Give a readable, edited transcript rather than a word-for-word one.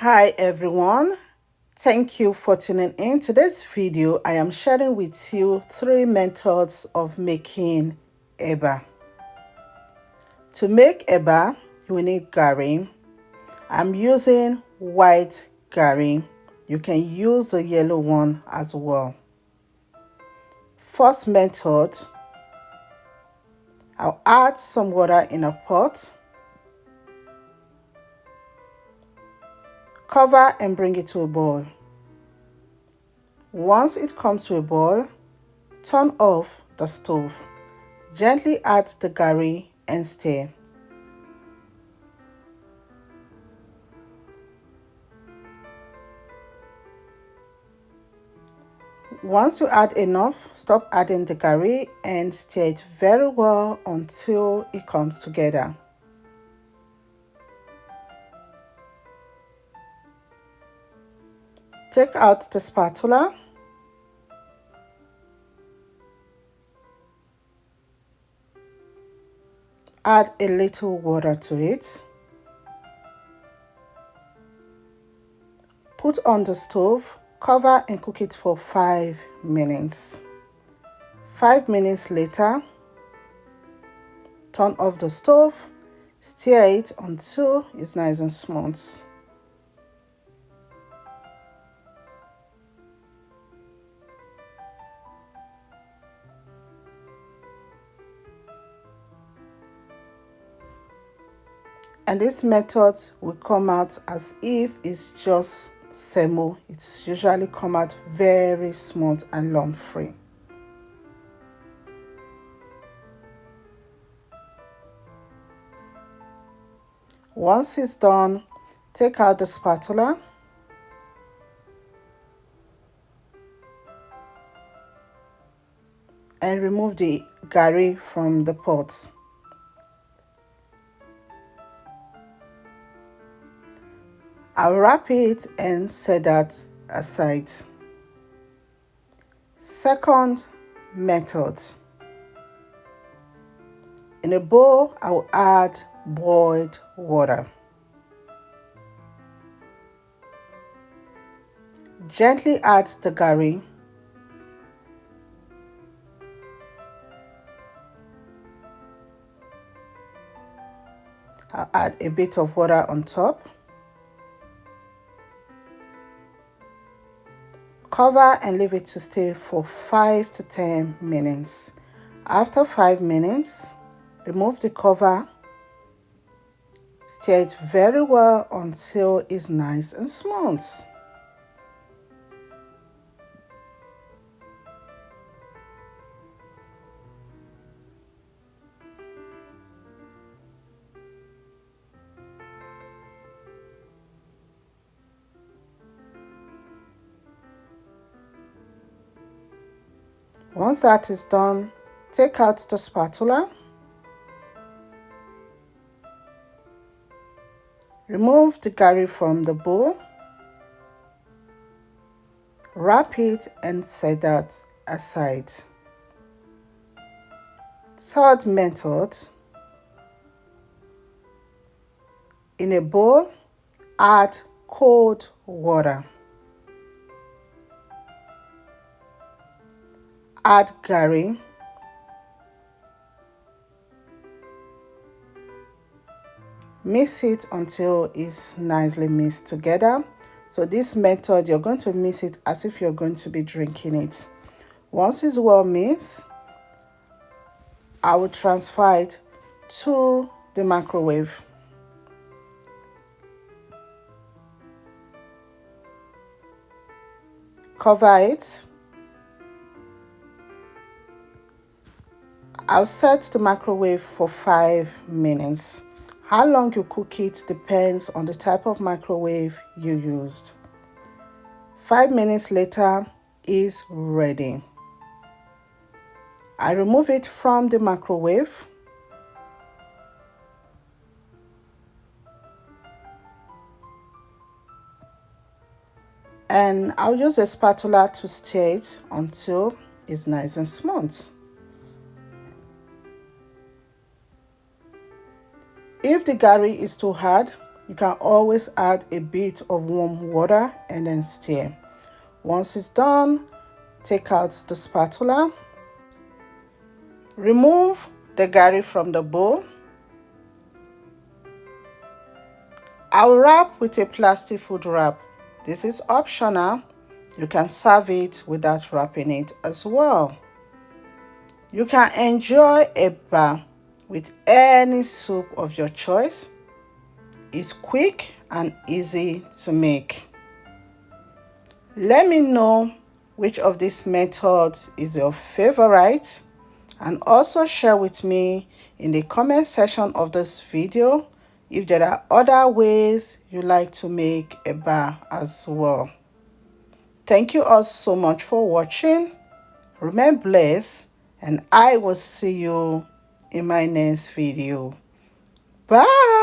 Hi everyone, thank you for tuning in. Today's video I am sharing with you 3 methods of making eba. To make eba, you will need Garri. I'm using white Garri. You can use the yellow one as well. First method, I'll add some water in a pot. Cover and bring it to a boil. Once it comes to a boil, turn off the stove. Gently add the Garri and stir. Once you add enough, stop adding the Garri and stir it very well until it comes together. Take out the spatula. Add a little water to it. Put on the stove, cover and cook it for 5 minutes. 5 minutes later, turn off the stove, stir it until it's nice and smooth. And this method will come out as if it's just semo. It's usually come out very smooth and lump free. Once it's done, take out the spatula. And remove the Garri from the pot. I'll wrap it and set that aside. Second method. In a bowl, I'll add boiled water. Gently add the Garri. I'll add a bit of water on top. Cover and leave it to stay for 5 to 10 minutes. After 5 minutes, remove the cover. Stir it very well until it's nice and smooth. Once that is done, take out the spatula. Remove the Garri from the bowl. Wrap it and set that aside. Third method. In a bowl, add cold water. Add Garri. Mix it until it's nicely mixed together. So this method, you're going to mix it as if you're going to be drinking it. Once it's well mixed, I will transfer it to the microwave. Cover it. I'll set the microwave for 5 minutes. How long you cook it depends on the type of microwave you used. 5 minutes later is ready. I remove it from the microwave. And I'll use a spatula to stir it until it's nice and smooth. If the Garri is too hard, You can always add a bit of warm water and then stir. Once it's done, take out the spatula. Remove the garri from the bowl. I'll wrap with a plastic food wrap. This is optional. You can serve it without wrapping it as well. You can enjoy eba with any soup of your choice. It's quick and easy to make. Let me know which of these methods is your favorite, and also share with me in the comment section of this video if there are other ways you like to make eba as well. Thank you all so much for watching. Remain blessed, and I will see you in my next video. Bye.